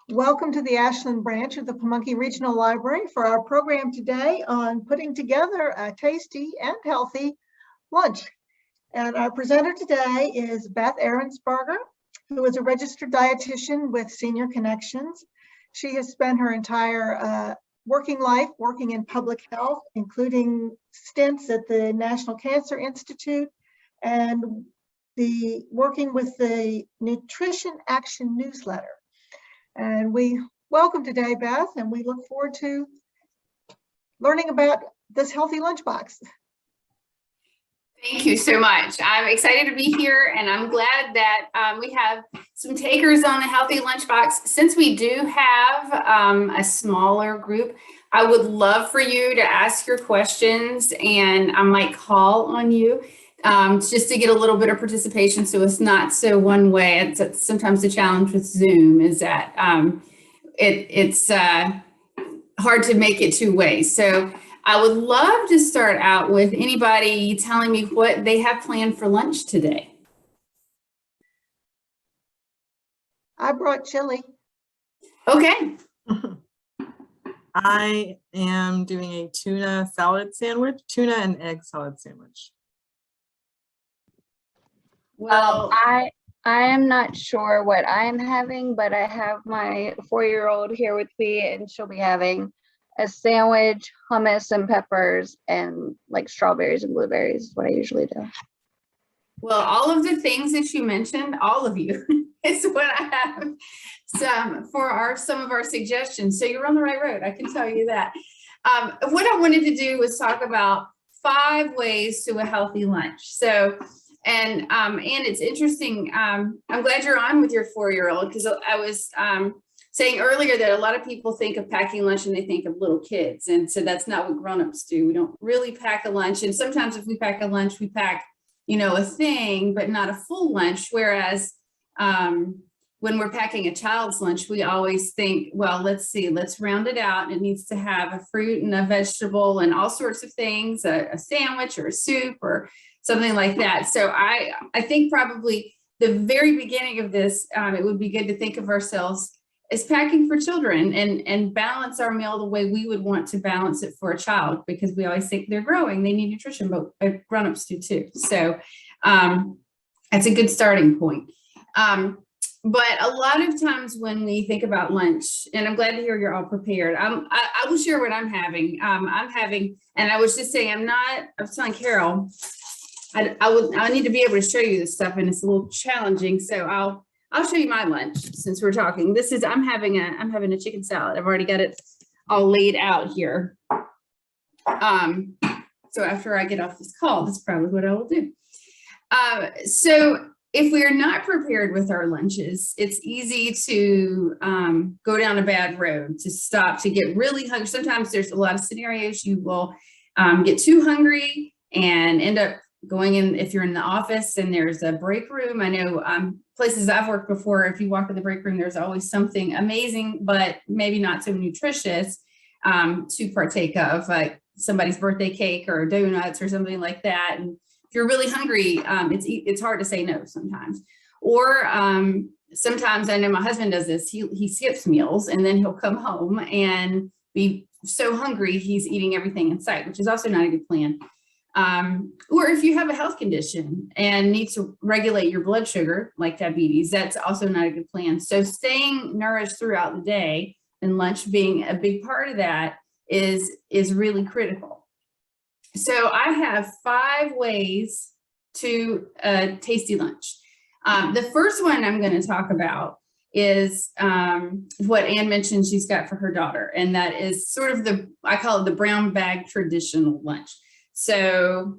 Welcome to the Ashland branch of the Pamunkey Regional Library for our program today on putting together a tasty and healthy lunch. And our presenter today is Beth Ehrensberger, who is a registered dietitian with Senior Connections. She has spent her entire working life working in public health, including stints at the National Cancer Institute and working with the Nutrition Action newsletter. And we welcome today, Beth, and we look forward to learning about this healthy lunchbox. Thank you so much. I'm excited to be here, and I'm glad that we have some takers on the healthy lunchbox. Since we do have a smaller group, I would love for you to ask your questions, and I might call on you just to get a little bit of participation, so it's not so one way. It's sometimes the challenge with Zoom is that it's hard to make it two ways. So I would love to start out with anybody telling me what they have planned for lunch today. I brought chili. Okay. I am doing a tuna salad sandwich, tuna and egg salad sandwich. Well, I am not sure what I'm having, but I have my 4-year-old here with me, and she'll be having a sandwich, hummus and peppers, and like strawberries and blueberries is what I usually do. well, all of the things that you mentioned, all of you, is what I have some of our suggestions. So you're on the right road, I can tell you that. What I wanted to do was talk about 5 ways to a healthy lunch. So, and it's interesting. I'm glad you're on with your 4-year-old, because I was saying earlier that a lot of people think of packing lunch and they think of little kids. And so that's not what grown-ups do. We don't really pack a lunch. And sometimes if we pack a lunch, we pack, a thing, but not a full lunch. Whereas when we're packing a child's lunch, we always think, well, let's round it out. It needs to have a fruit and a vegetable and all sorts of things, a sandwich or a soup or something like that. So I think probably the very beginning of this, it would be good to think of ourselves as packing for children and balance our meal the way we would want to balance it for a child, because we always think they're growing, they need nutrition, but grown-ups do too. So that's a good starting point. But a lot of times when we think about lunch, and I'm glad to hear you're all prepared. I will share what I'm having. And I was just saying, I was telling Carol, I need to be able to show you this stuff, and it's a little challenging. So I'll show you my lunch since we're talking. I'm having a chicken salad. I've already got it all laid out here. So after I get off this call, that's probably what I will do. So if we are not prepared with our lunches, it's easy to go down a bad road, to stop, to get really hungry. Sometimes there's a lot of scenarios you will get too hungry and end up going in. If you're in the office and there's a break room, I know places I've worked before, if you walk in the break room, there's always something amazing, but maybe not so nutritious to partake of, like somebody's birthday cake or donuts or something like that. And if you're really hungry, it's hard to say no sometimes. Or sometimes, I know my husband does this, he skips meals and then he'll come home and be so hungry he's eating everything in sight, which is also not a good plan. Or if you have a health condition and need to regulate your blood sugar, like diabetes, that's also not a good plan. So staying nourished throughout the day, and lunch being a big part of that, is really critical. So I have 5 ways to a tasty lunch. The first one I'm going to talk about is what Ann mentioned she's got for her daughter. And that is sort of I call it the brown bag traditional lunch. So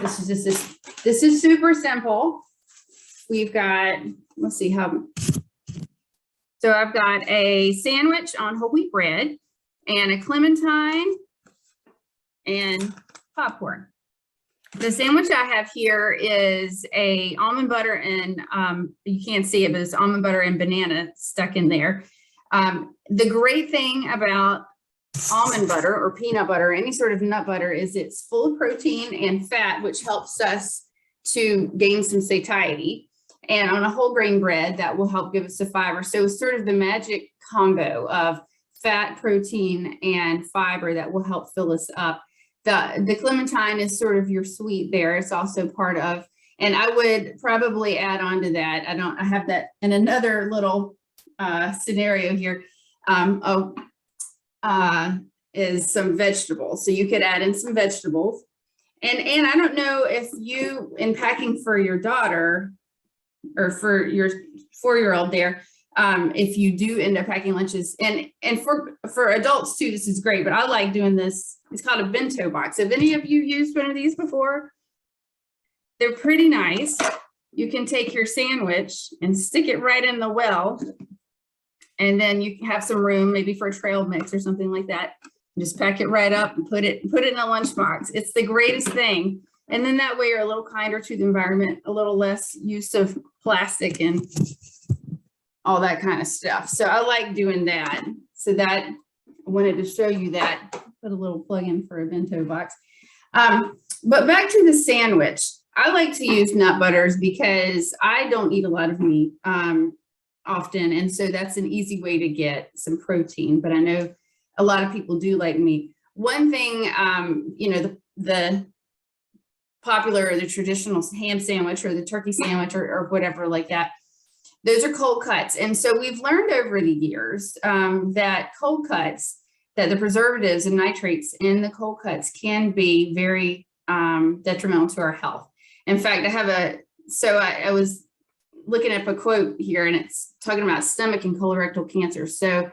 this is super simple. We've got, let's see how. So I've got a sandwich on whole wheat bread and a clementine and popcorn. The sandwich I have here is a almond butter and you can't see it, but it's almond butter and banana stuck in there. The great thing about almond butter or peanut butter, any sort of nut butter, is it's full of protein and fat, which helps us to gain some satiety. and on a whole grain bread that will help give us the fiber. So it's sort of the magic combo of fat, protein, and fiber that will help fill us up. The clementine is sort of your sweet there. It's also part of, and I would probably add on to that. I have that in another little scenario here. Is some vegetables. So you could add in some vegetables. And I don't know if you, in packing for your daughter or for your 4-year-old there, if you do end up packing lunches, and for adults too, this is great, but I like doing this. It's called a bento box. Have any of you used one of these before? They're pretty nice. You can take your sandwich and stick it right in the well, and then you have some room maybe for a trail mix or something like that. Just pack it right up and put it in a lunchbox. It's the greatest thing. And then that way you're a little kinder to the environment, a little less use of plastic and all that kind of stuff. So I like doing that. So that I wanted to show you that, put a little plug in for a bento box. But back to the sandwich. I like to use nut butters because I don't eat a lot of meat often. And so that's an easy way to get some protein, but I know a lot of people do like meat. One thing, the popular or the traditional ham sandwich or the turkey sandwich or whatever like that, those are cold cuts. And so we've learned over the years that cold cuts, that the preservatives and nitrates in the cold cuts can be very detrimental to our health. In fact, I was looking up a quote here, and it's talking about stomach and colorectal cancer. So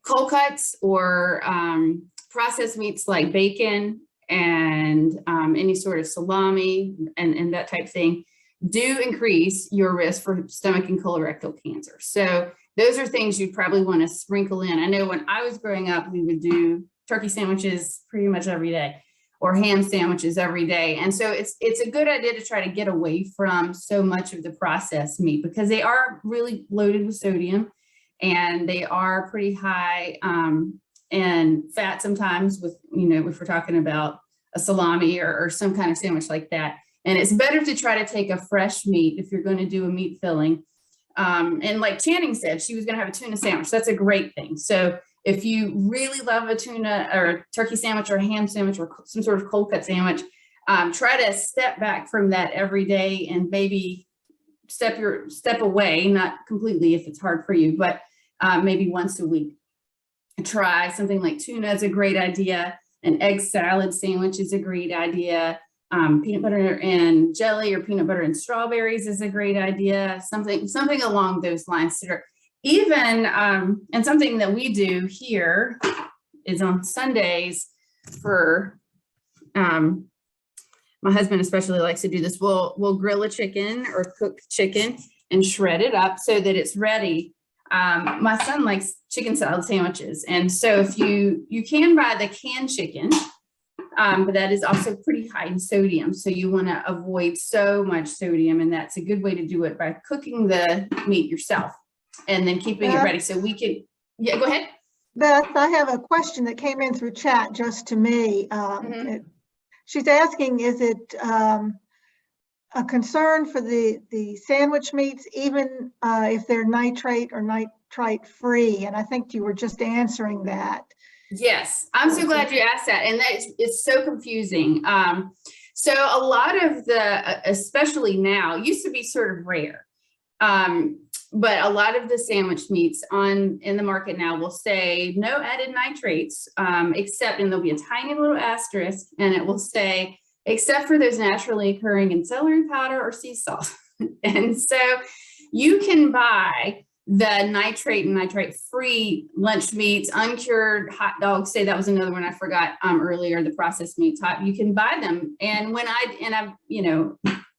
cold cuts or processed meats like bacon and any sort of salami and that type of thing do increase your risk for stomach and colorectal cancer. So those are things you'd probably want to sprinkle in. I know when I was growing up, we would do turkey sandwiches pretty much every day, or ham sandwiches every day. And so it's a good idea to try to get away from so much of the processed meat, because they are really loaded with sodium and they are pretty high in fat sometimes, with, if we're talking about a salami or some kind of sandwich like that. And it's better to try to take a fresh meat if you're going to do a meat filling. And like Channing said, she was going to have a tuna sandwich. That's a great thing. So if you really love a tuna or a turkey sandwich or a ham sandwich or some sort of cold cut sandwich, try to step back from that every day and maybe step away, not completely if it's hard for you, but maybe once a week. Try something like tuna is a great idea. An egg salad sandwich is a great idea. Peanut butter and jelly or peanut butter and strawberries is a great idea. Something along those lines. Even, and something that we do here is on Sundays for, my husband especially likes to do this. We'll grill a chicken or cook chicken and shred it up so that it's ready. My son likes chicken salad sandwiches. And so if you can buy the canned chicken, but that is also pretty high in sodium. So you want to avoid so much sodium. And that's a good way to do it by cooking the meat yourself and then keeping it ready. So we can, go ahead. Beth, I have a question that came in through chat just to me. She's asking, is it a concern for the sandwich meats, even if they're nitrate or nitrite free? And I think you were just answering that. Yes, I'm so glad you asked that. And it's so confusing. So a lot of especially now, used to be sort of rare. But a lot of the sandwich meats in the market now will say no added nitrates, except, and there'll be a tiny little asterisk, and it will say, except for those naturally occurring in celery powder or sea salt. And so you can buy the nitrate and nitrate-free lunch meats, uncured hot dogs. Say that was another one I forgot earlier, the processed meats. You can buy them. And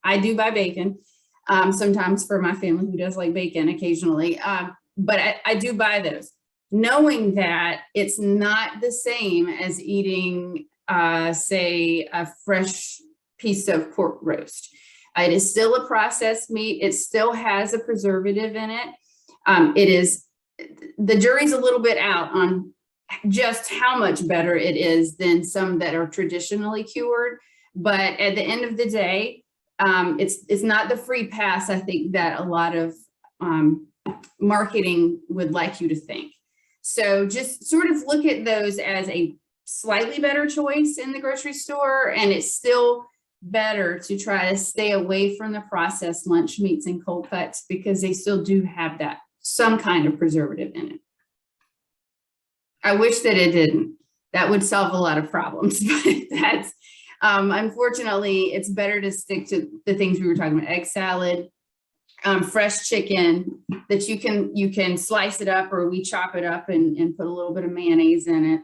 I do buy bacon. Sometimes for my family who does like bacon occasionally, but I do buy those, knowing that it's not the same as eating, say, a fresh piece of pork roast. It is still a processed meat. It still has a preservative in it. The jury's a little bit out on just how much better it is than some that are traditionally cured. But at the end of the day, it's not the free pass, I think, that a lot of marketing would like you to think. So just sort of look at those as a slightly better choice in the grocery store, and it's still better to try to stay away from the processed lunch meats and cold cuts because they still do have that some kind of preservative in it. I wish that it didn't. That would solve a lot of problems, but that's unfortunately, it's better to stick to the things we were talking about: egg salad, fresh chicken that you can slice it up, or we chop it up and put a little bit of mayonnaise in it.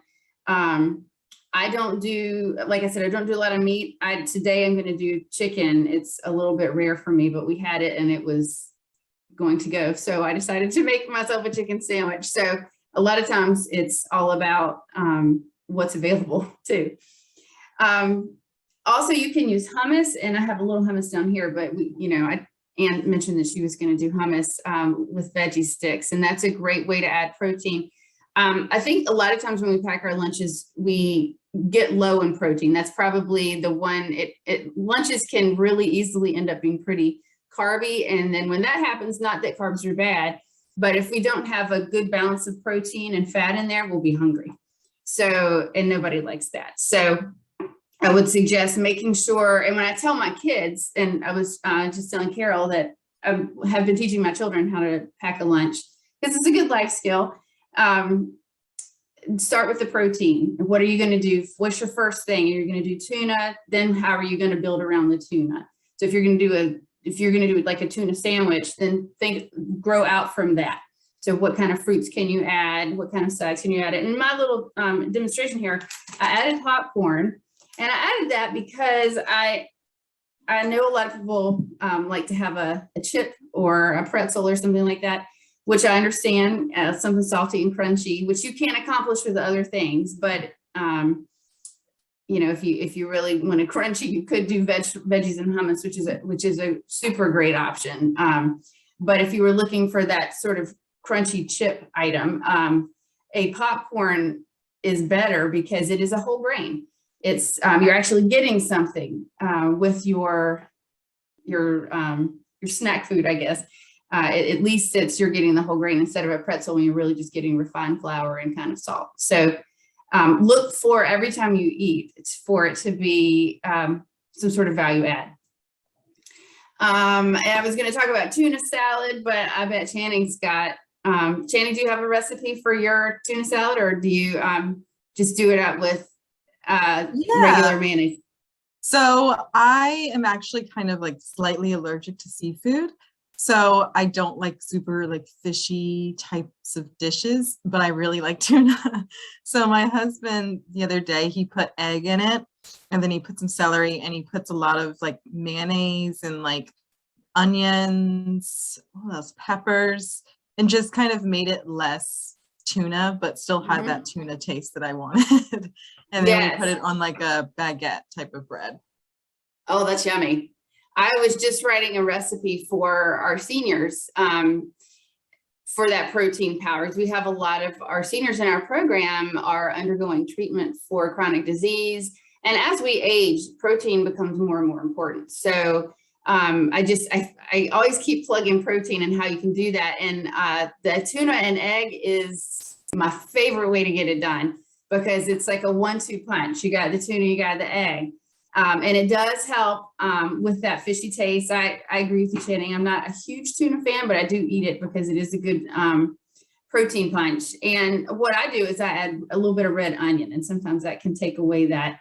I don't do, like I said, I don't do a lot of meat. Today I'm going to do chicken. It's a little bit rare for me, but we had it and it was going to go. So I decided to make myself a chicken sandwich. So a lot of times it's all about what's available too. Also, you can use hummus, and I have a little hummus down here, but Anne mentioned that she was going to do hummus with veggie sticks, and that's a great way to add protein. I think a lot of times when we pack our lunches, we get low in protein. That's probably the one. Lunches can really easily end up being pretty carby, and then when that happens, not that carbs are bad, but if we don't have a good balance of protein and fat in there, we'll be hungry. So, and nobody likes that. So I would suggest making sure, and when I tell my kids, and I was just telling Carol that I have been teaching my children how to pack a lunch because it's a good life skill. Start with the protein. What are you going to do? What's your first thing? You're going to do tuna. Then how are you going to build around the tuna? So if you're going to do like a tuna sandwich, then grow out from that. So what kind of fruits can you add? What kind of sides can you add? In my little demonstration here, I added popcorn, and I added that because I know a lot of people like to have a chip or a pretzel or something like that, which I understand, something salty and crunchy, which you can't accomplish with other things. But if you really want a crunchy, you could do veggies and hummus, which is a super great option. But if you were looking for that sort of crunchy chip item, a popcorn is better because it is a whole grain. It's you're actually getting something with your snack food, I guess. At least you're getting the whole grain instead of a pretzel when you're really just getting refined flour and kind of salt. So look for every time you eat, it's for it to be some sort of value add. And I was going to talk about tuna salad, but I bet Channing's got, Channing, do you have a recipe for your tuna salad, or do you just do it out with regular mayonnaise? So I am actually kind of like slightly allergic to seafood. So I don't like super like fishy types of dishes, but I really like tuna. So my husband the other day, he put egg in it, and then he put some celery, and he puts a lot of like mayonnaise and like onions, what else, peppers, and just kind of made it less tuna, but still had that tuna taste that I wanted. And then we put it on like a baguette type of bread. Oh, that's yummy. I was just writing a recipe for our seniors for that protein powder. We have a lot of our seniors in our program are undergoing treatment for chronic disease. And as we age, protein becomes more and more important. So I always keep plugging protein and how you can do that. And the tuna and egg is my favorite way to get it done because it's like a 1-2 punch. You got the tuna, you got the egg. And it does help with that fishy taste. I agree with you, Channing. I'm not a huge tuna fan, but I do eat it because it is a good protein punch. And what I do is I add a little bit of red onion, and sometimes that can take away that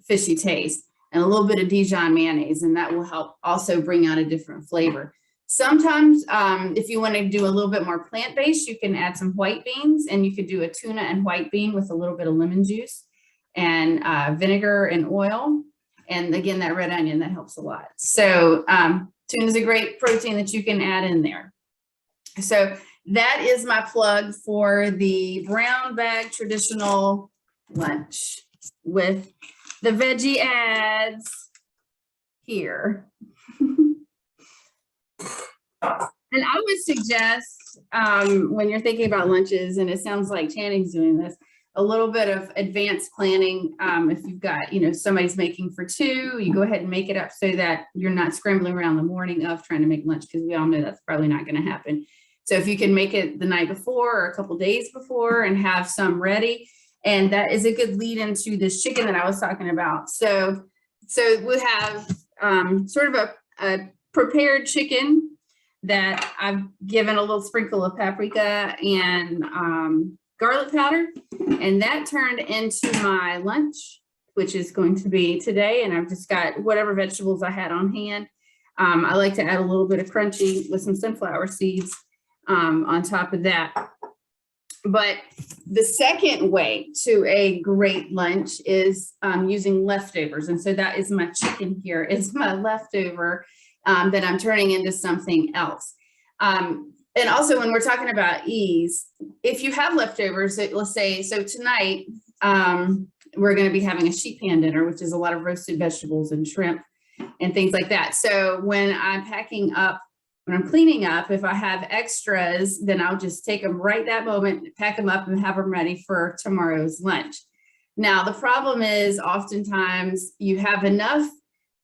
fishy taste, and a little bit of Dijon mayonnaise, and that will help also bring out a different flavor. Sometimes if you want to do a little bit more plant-based, you can add some white beans, and you could do a tuna and white bean with a little bit of lemon juice and vinegar and oil. And again, that red onion, that helps a lot. So tuna is a great protein that you can add in there. So that is my plug for the brown bag traditional lunch with the veggie ads here. And I would suggest when you're thinking about lunches, and it sounds like Channing's doing this, a little bit of advanced planning. If you've got, somebody's making for two, you go ahead and make it up so that you're not scrambling around the morning of trying to make lunch, because we all know that's probably not going to happen. So if you can make it the night before or a couple days before and have some ready, and that is a good lead into this chicken that I was talking about. So we have sort of a prepared chicken that I've given a little sprinkle of paprika and garlic powder, and that turned into my lunch, which is going to be today. And I've just got whatever vegetables I had on hand. I like to add a little bit of crunchy with some sunflower seeds on top of that. But the second way to a great lunch is using leftovers. And so that is my chicken here. It's my leftover that I'm turning into something else. And also, when we're talking about ease, if you have leftovers, let's say, so tonight, we're going to be having a sheet pan dinner, which is a lot of roasted vegetables and shrimp and things like that. So when I'm packing up, when I'm cleaning up, if I have extras, then I'll just take them right that moment, pack them up and have them ready for tomorrow's lunch. Now, the problem is oftentimes you have enough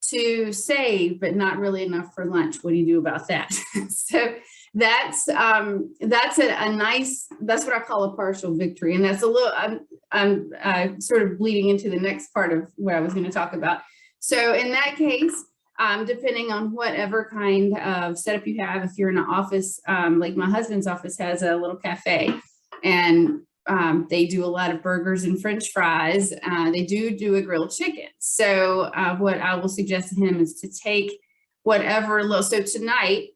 to save, but not really enough for lunch. What do you do about that? So that's a nice, that's what I call a partial victory. And that's a little, I'm sort of bleeding into the next part of what I was going to talk about. So in that case, depending on whatever kind of setup you have, if you're in an office, like my husband's office has a little cafe, and they do a lot of burgers and French fries. They do a grilled chicken. So what I will suggest to him is to take whatever little, so tonight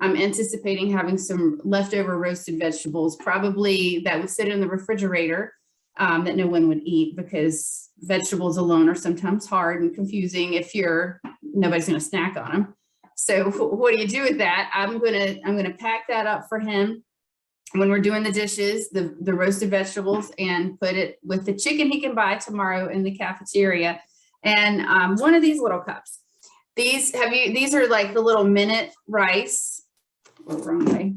I'm anticipating having some leftover roasted vegetables, probably that would sit in the refrigerator, that no one would eat, because vegetables alone are sometimes hard and confusing if nobody's going to snack on them. So what do you do with that? I'm gonna pack that up for him when we're doing the dishes, the roasted vegetables, and put it with the chicken he can buy tomorrow in the cafeteria. And one of these little cups. These are like the little minute rice. Oh, wrong way.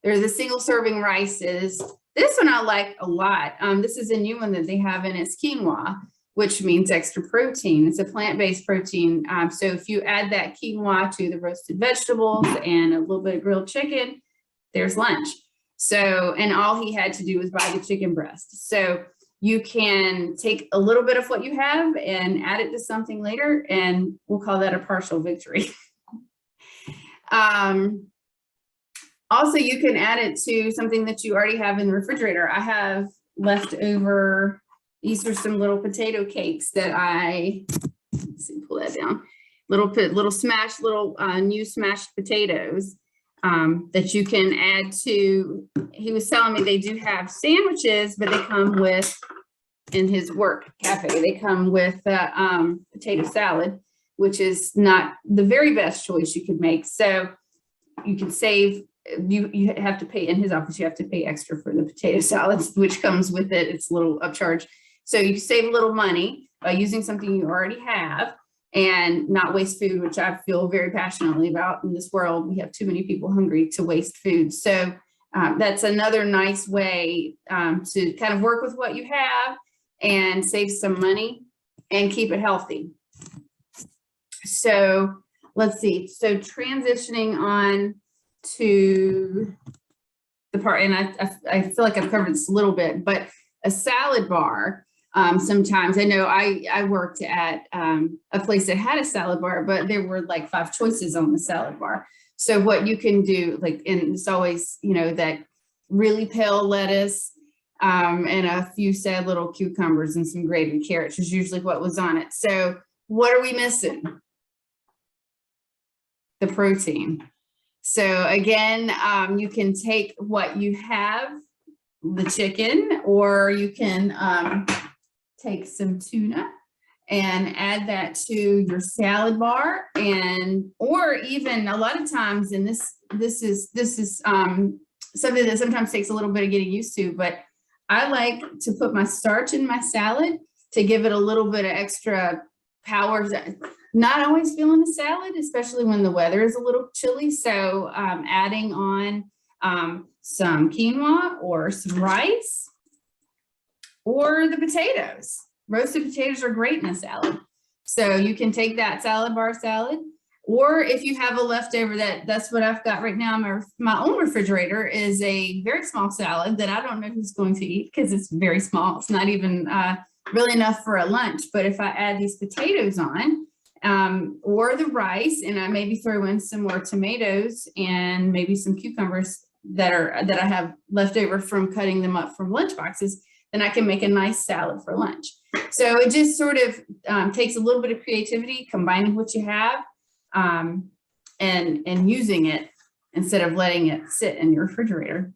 They're the single serving rices. This one I like a lot. This is a new one that they have, and it's quinoa, which means extra protein. It's a plant-based protein. So if you add that quinoa to the roasted vegetables and a little bit of grilled chicken, there's lunch. So, and all he had to do was buy the chicken breast. So you can take a little bit of what you have and add it to something later, and we'll call that a partial victory. Also, you can add it to something that you already have in the refrigerator. I have leftover, these are some little potato cakes that let's see, pull that down, little smashed, new smashed potatoes that you can add to. He was telling me they do have sandwiches, but they come with, in his work cafe, they come with potato salad, which is not the very best choice you could make. So you can save, you have to pay, in his office, you have to pay extra for the potato salads, which comes with it. It's a little upcharge. So you save a little money by using something you already have and not waste food, which I feel very passionately about. In this world, we have too many people hungry to waste food. So that's another nice way to kind of work with what you have and save some money and keep it healthy. So let's see. So transitioning on to the part, and I feel like I've covered this a little bit, but a salad bar. Sometimes I know I worked at a place that had a salad bar, but there were like 5 choices on the salad bar. So what you can do, like, and it's always, that really pale lettuce and a few sad little cucumbers and some grated carrots is usually what was on it. So what are we missing? The protein. So again, you can take what you have, the chicken, or you can take some tuna and add that to your salad bar, or even a lot of times, and this is something that sometimes takes a little bit of getting used to, but I like to put my starch in my salad to give it a little bit of extra power. Not always feeling the salad, especially when the weather is a little chilly. So adding on some quinoa or some rice, or the potatoes. Roasted potatoes are great in a salad. So you can take that salad bar salad, or if you have a leftover, that's what I've got right now. My own refrigerator is a very small salad that I don't know who's going to eat because it's very small. It's not even really enough for a lunch. But if I add these potatoes on, or the rice, and I maybe throw in some more tomatoes and maybe some cucumbers that I have left over from cutting them up from lunch boxes, then I can make a nice salad for lunch. So it just sort of takes a little bit of creativity, combining what you have, and using it instead of letting it sit in your refrigerator.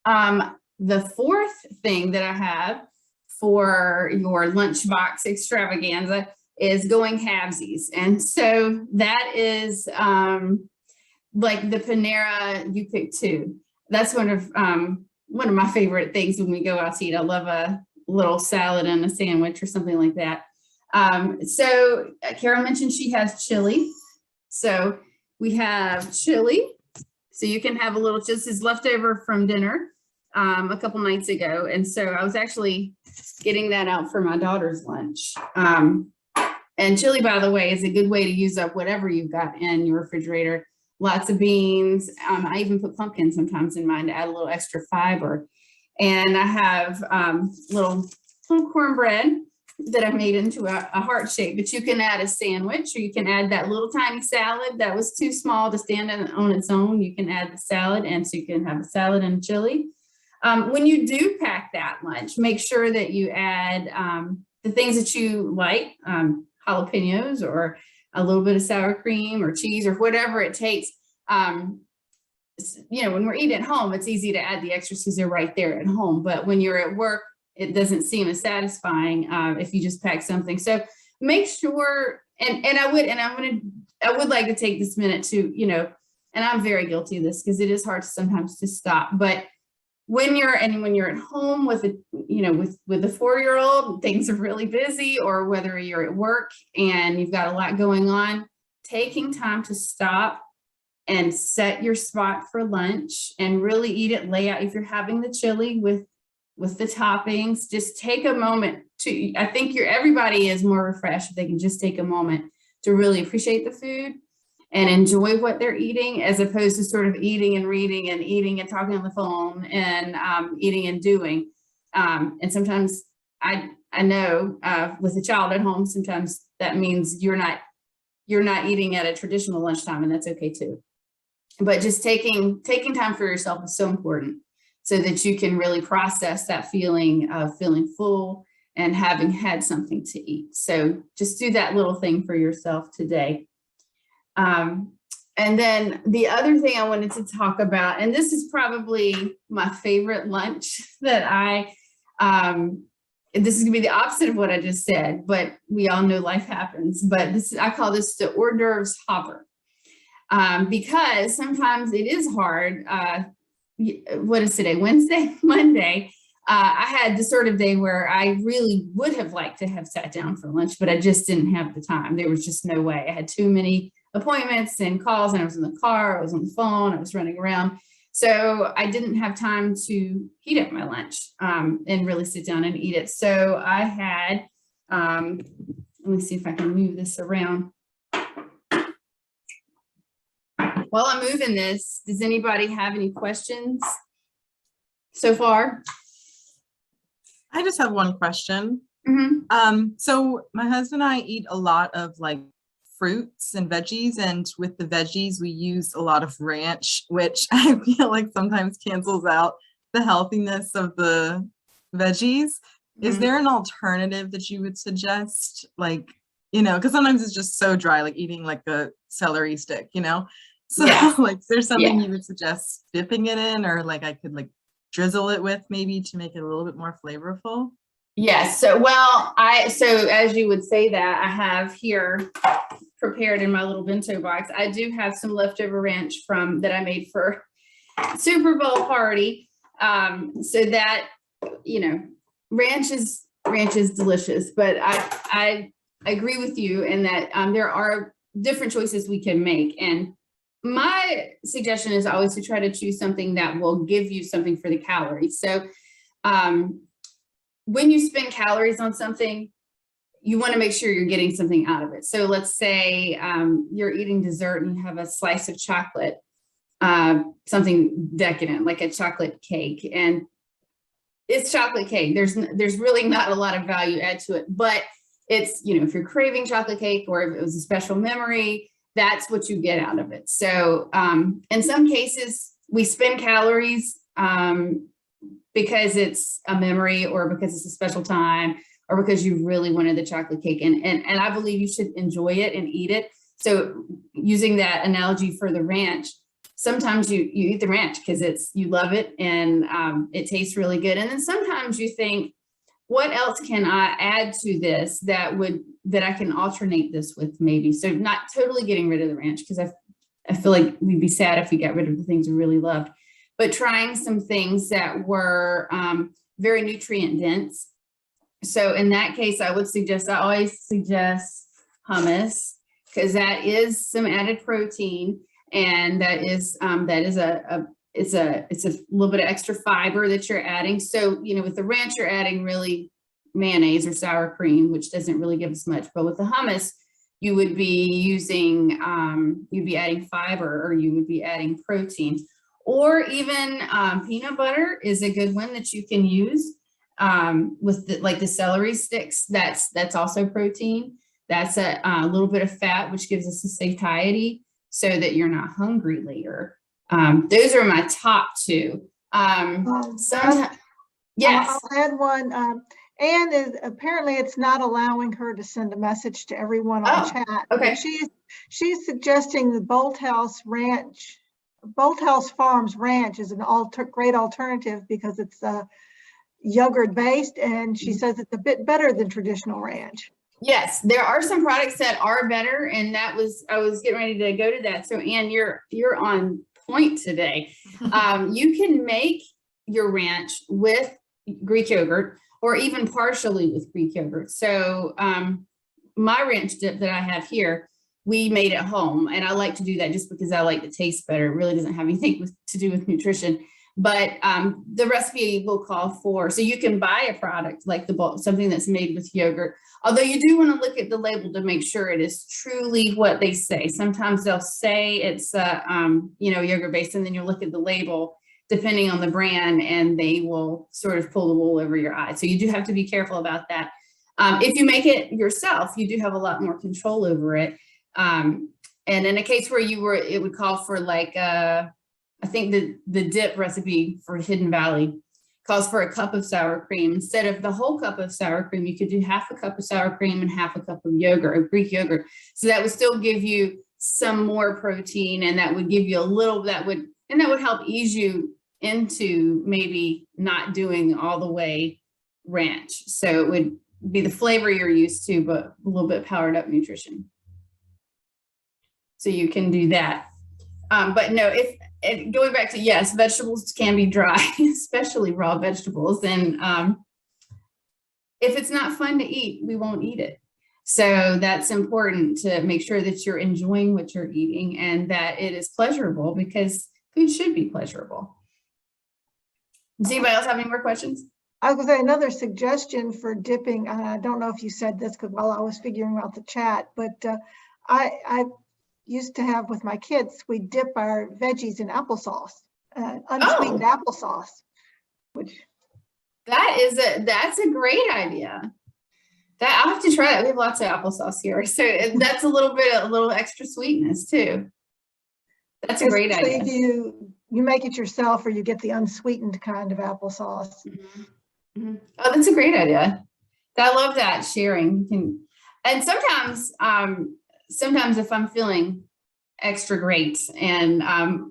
The fourth thing that I have for your lunchbox extravaganza is going halvesies. And so that is like the Panera You Pick Two. That's one of my favorite things when we go out to eat. I love a little salad and a sandwich or something like that. So Carol mentioned she has chili. So we have chili. So you can have a little, this is leftover from dinner a couple nights ago. And so I was actually getting that out for my daughter's lunch. And chili, by the way, is a good way to use up whatever you've got in your refrigerator. Lots of beans. I even put pumpkin sometimes in mine to add a little extra fiber. And I have little cornbread that I made into a heart shape, but you can add a sandwich, or you can add that little tiny salad that was too small to stand on its own. You can add the salad, and so you can have a salad and chili. When you do pack that lunch, make sure that you add the things that you like, jalapenos or a little bit of sour cream or cheese or whatever it takes. You know, when we're eating at home, it's easy to add the extras because they're right there at home. But when you're at work, it doesn't seem as satisfying if you just pack something. So make sure, I would like to take this minute to, you know, and I'm very guilty of this because it is hard sometimes to stop. But when you're at home with a, you know, with a 4-year-old, things are really busy, or whether you're at work and you've got a lot going on, taking time to stop and set your spot for lunch and really eat it, lay out. If you're having the chili with the toppings, just take a moment to, I think everybody is more refreshed if they can just take a moment to really appreciate the food and enjoy what they're eating, as opposed to sort of eating and reading and eating and talking on the phone and eating and doing. And sometimes I know with a child at home, sometimes that means you're not eating at a traditional lunchtime, and that's okay too. But just taking time for yourself is so important, so that you can really process that feeling of feeling full and having had something to eat. So just do that little thing for yourself today. And then the other thing I wanted to talk about, and this is probably my favorite lunch that this is gonna be the opposite of what I just said, but we all know life happens. But I call this the hors d'oeuvres hopper, because sometimes it is hard. What is today? Wednesday, Monday. I had the sort of day where I really would have liked to have sat down for lunch, but I just didn't have the time. There was just no way. I had too many appointments and calls, and I was in the car, I was on the phone, I was running around. So I didn't have time to heat up my lunch and really sit down and eat it. So I had, let me see if I can move this around. While I'm moving this, does anybody have any questions so far? I just have one question. Mm-hmm. So my husband and I eat a lot of like fruits and veggies, and with the veggies we use a lot of ranch, which I feel like sometimes cancels out the healthiness of the veggies. Is there an alternative that you would suggest? Like, you know, because sometimes it's just so dry, like eating like a celery stick, you know? So like, is there something you would suggest dipping it in, or like I could like drizzle it with maybe to make it a little bit more flavorful? Yes. So, well, so as you would say that, I have here prepared in my little bento box. I do have some leftover ranch that I made for Super Bowl party. So that, you know, ranch is delicious, but I agree with you in that there are different choices we can make. And my suggestion is always to try to choose something that will give you something for the calories. So when you spend calories on something, you want to make sure you're getting something out of it. So let's say you're eating dessert and you have a slice of chocolate, something decadent like a chocolate cake, and it's chocolate cake. There's really not a lot of value add to it, but it's, you know, if you're craving chocolate cake or if it was a special memory, that's what you get out of it. So in some cases we spend calories because it's a memory or because it's a special time or because you really wanted the chocolate cake. And I believe you should enjoy it and eat it. So using that analogy for the ranch, sometimes you eat the ranch because you love it and it tastes really good. And then sometimes you think, what else can I add to this that I can alternate this with maybe? So not totally getting rid of the ranch, because I feel like we'd be sad if we got rid of the things we really loved, but trying some things that were very nutrient dense. So in that case, I always suggest hummus, because that is some added protein, and it's a little bit of extra fiber that you're adding. So, you know, with the ranch, you're adding really mayonnaise or sour cream, which doesn't really give us much. But with the hummus, you would be using, you'd be adding fiber, or you would be adding protein, or even peanut butter is a good one that you can use with the celery sticks. That's also protein. That's a little bit of fat, which gives us a satiety so that you're not hungry later. Those are my top two. Yes. I'll add one. Anne apparently it's not allowing her to send a message to everyone on chat. Okay. She's suggesting the Bolthouse Farms Ranch is an great alternative because it's yogurt based, and she says it's a bit better than traditional ranch. Yes, there are some products that are better, and I was getting ready to go to that. So Anne, you're on point today. You can make your ranch with Greek yogurt, or even partially with Greek yogurt. So my ranch dip that I have here, we made at home, and I like to do that just because I like the taste better. It really doesn't have anything to do with nutrition. But the recipe will call for, so you can buy a product like something that's made with yogurt, although you do want to look at the label to make sure it is truly what they say. Sometimes they'll say it's yogurt based, and then you look at the label depending on the brand, and they will sort of pull the wool over your eyes. So you do have to be careful about that. If you make it yourself, you do have a lot more control over it. And in a case where it would call for like I think the dip recipe for Hidden Valley calls for a cup of sour cream. Instead of the whole cup of sour cream, you could do half a cup of sour cream and half a cup of yogurt, or Greek yogurt. So that would still give you some more protein, and that would give you that would help ease you into maybe not doing all the way ranch. So it would be the flavor you're used to, but a little bit powered up nutrition. So you can do that. But no, going back to, yes, vegetables can be dry, especially raw vegetables. And if it's not fun to eat, we won't eat it. So that's important to make sure that you're enjoying what you're eating and that it is pleasurable, because food should be pleasurable. Does anybody else have any more questions? I was going to say another suggestion for dipping. I don't know if you said this because while I was figuring out the chat, but I used to have with my kids, we dip our veggies in applesauce, unsweetened applesauce, which that's a great idea. That I'll have to try that. We have lots of applesauce here, so that's a little extra sweetness too. That's a great idea. If you make it yourself, or you get the unsweetened kind of applesauce. Mm-hmm. Mm-hmm. Oh, that's a great idea. I love that sharing. And sometimes if I'm feeling extra great and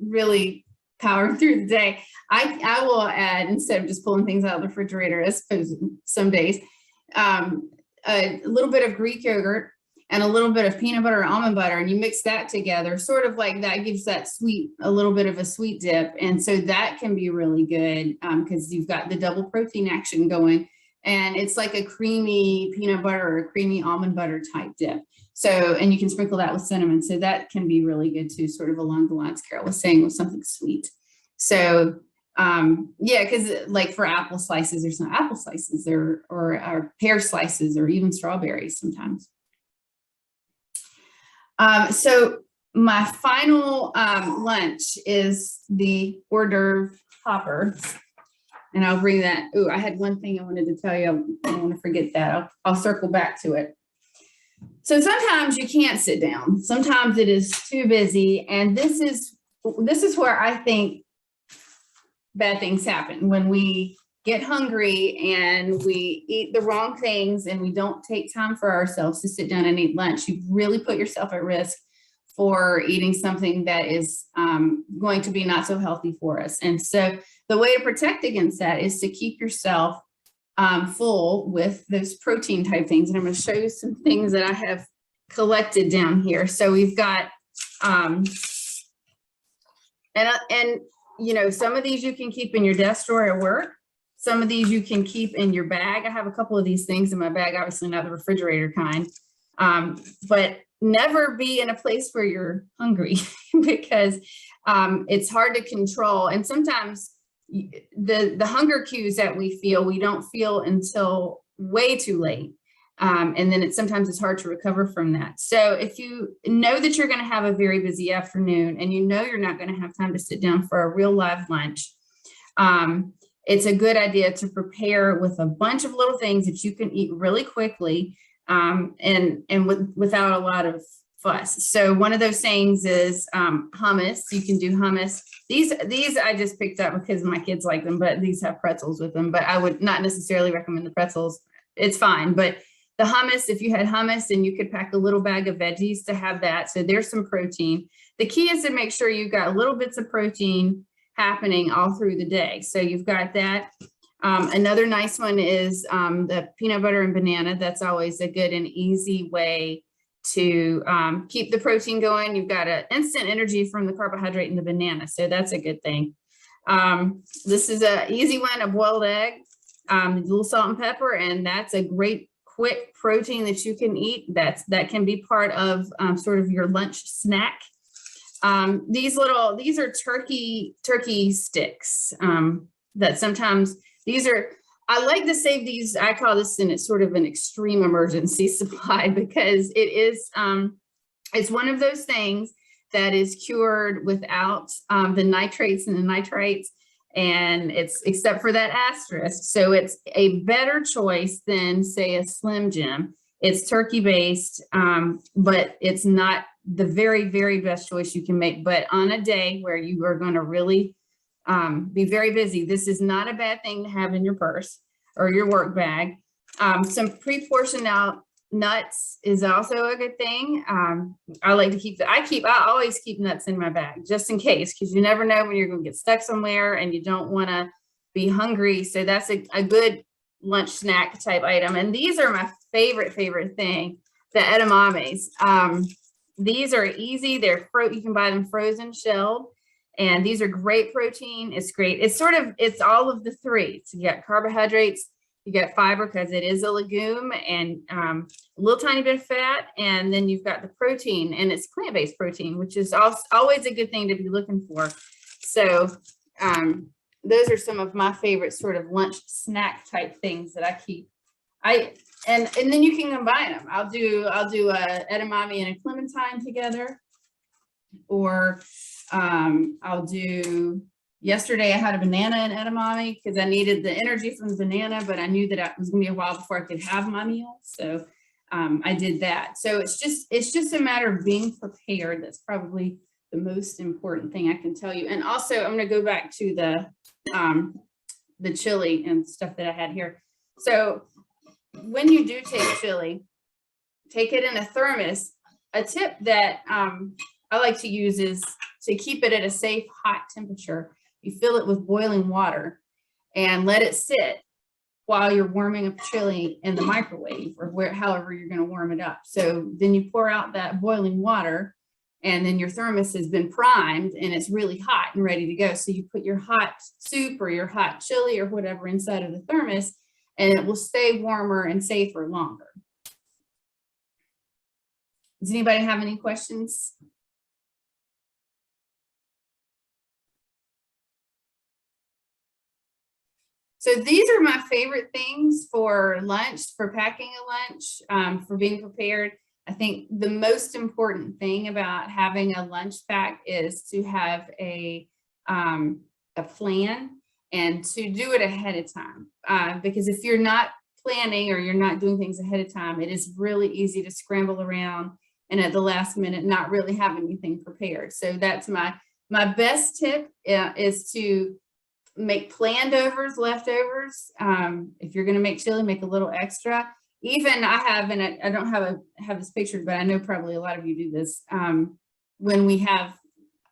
really powering through the day, I will add, instead of just pulling things out of the refrigerator, I suppose some days, a little bit of Greek yogurt and a little bit of peanut butter or almond butter, and you mix that together, sort of like that gives that a little bit of a sweet dip. And so that can be really good because you've got the double protein action going, and it's like a creamy peanut butter or a creamy almond butter type dip. So, and you can sprinkle that with cinnamon. So that can be really good too, sort of along the lines Carol was saying, with something sweet. So Yeah, because like for apple slices, there's not apple slices or pear slices or even strawberries sometimes. So my final lunch is the hors d'oeuvre hopper. And I'll bring that. Oh, I had one thing I wanted to tell you. I don't want to forget that. I'll circle back to it. So sometimes you can't sit down. Sometimes it is too busy. And this is where I think bad things happen, when we get hungry and we eat the wrong things and we don't take time for ourselves to sit down and eat lunch. You really put yourself at risk for eating something that is going to be not so healthy for us. And so the way to protect against that is to keep yourself full with those protein type things. And I'm going to show you some things that I have collected down here. So we've got, and you know, some of these you can keep in your desk drawer at work. Some of these you can keep in your bag. I have a couple of these things in my bag, obviously not the refrigerator kind, but never be in a place where you're hungry because it's hard to control. And sometimes the hunger cues that we feel, we don't feel until way too late. And then sometimes it's hard to recover from that. So if you know that you're going to have a very busy afternoon and you know you're not going to have time to sit down for a real live lunch, it's a good idea to prepare with a bunch of little things that you can eat really quickly without a lot of fuss. So one of those things is hummus. You can do hummus. These I just picked up because my kids like them, but these have pretzels with them. But I would not necessarily recommend the pretzels. It's fine. But the hummus, if you had hummus, then you could pack a little bag of veggies to have that. So there's some protein. The key is to make sure you've got little bits of protein happening all through the day. So you've got that. Another nice one is the peanut butter and banana. That's always a good and easy way to keep the protein going. You've got an instant energy from the carbohydrate in the banana. So that's a good thing. This is an easy one, a boiled egg, a little salt and pepper, and that's a great quick protein that you can eat. That can be part of sort of your lunch snack. These are turkey sticks that sometimes I like to save these. I call this it's sort of an extreme emergency supply because it is, it's one of those things that is cured without the nitrates and the nitrites, and it's except for that asterisk. So it's a better choice than say a Slim Jim. It's turkey based, but it's not the very, very best choice you can make. But on a day where you are going to really be very busy, this is not a bad thing to have in your purse or your work bag. Some pre-portioned out nuts is also a good thing. I like to keep I always keep nuts in my bag just in case, because you never know when you're going to get stuck somewhere and you don't want to be hungry. So that's a good lunch snack type item. And these are my favorite thing, the edamames. These are easy. You can buy them frozen shelled. And these are great protein. It's great. It's all of the three. So you got carbohydrates, you got fiber because it is a legume, and a little tiny bit of fat. And then you've got the protein, and it's plant-based protein, which is always a good thing to be looking for. So those are some of my favorite sort of lunch snack type things that I keep. And then you can combine them. I'll do a edamame and a clementine together, or yesterday I had a banana and edamame because I needed the energy from the banana, but I knew that it was gonna be a while before I could have my meal. So I did that. So it's just a matter of being prepared. That's probably the most important thing I can tell you. And also I'm gonna go back to the chili and stuff that I had here. So when you do take chili, take it in a thermos. A tip that I like to use is to keep it at a safe, hot temperature. You fill it with boiling water and let it sit while you're warming up chili in the microwave, or however you're going to warm it up. So then you pour out that boiling water, and then your thermos has been primed and it's really hot and ready to go. So you put your hot soup or your hot chili or whatever inside of the thermos, and it will stay warmer and safer longer. Does anybody have any questions? So these are my favorite things for lunch, for packing a lunch, for being prepared. I think the most important thing about having a lunch pack is to have a plan and to do it ahead of time. Because if you're not planning or you're not doing things ahead of time, it is really easy to scramble around and at the last minute not really have anything prepared. So that's my best tip is to make planned leftovers. If you're going to make chili, make a little extra. Even I have, and I don't have this pictured, but I know probably a lot of you do this. When we have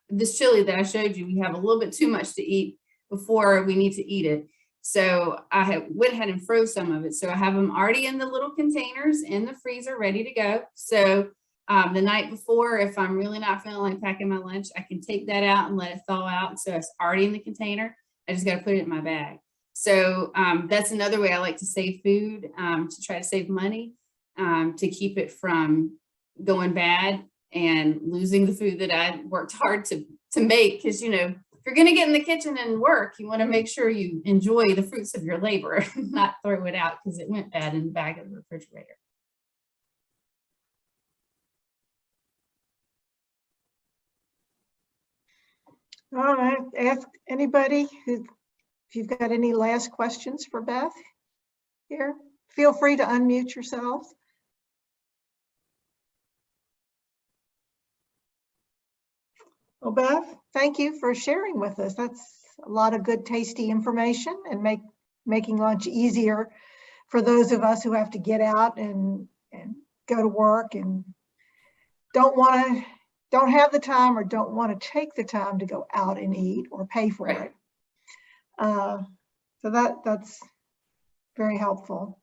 this chili that I showed you, we have a little bit too much to eat before we need to eat it. So I went ahead and froze some of it. So I have them already in the little containers in the freezer, ready to go. So the night before, if I'm really not feeling like packing my lunch, I can take that out and let it thaw out. So it's already in the container. I just got to put it in my bag. So that's another way I like to save food, to try to save money, to keep it from going bad and losing the food that I worked hard to make. Because, you know, if you're going to get in the kitchen and work, you want to make sure you enjoy the fruits of your labor, not throw it out because it went bad in the back of the refrigerator. All right, ask anybody if you've got any last questions for Beth here. Feel free to unmute yourselves. Well, Beth, thank you for sharing with us. That's a lot of good, tasty information and making lunch easier for those of us who have to get out and go to work and don't have the time or don't want to take the time to go out and eat or pay for it. So that's very helpful.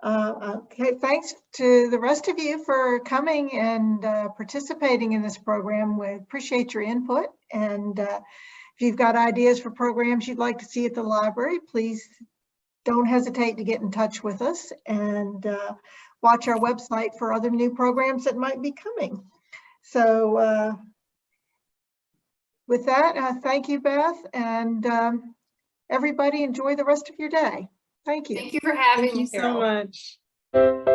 Okay, thanks to the rest of you for coming and participating in this program. We appreciate your input. And if you've got ideas for programs you'd like to see at the library, please don't hesitate to get in touch with us and watch our website for other new programs that might be coming. So with that, thank you, Beth, and everybody enjoy the rest of your day. Thank you. Thank you for having me, Thank you so Carol. much.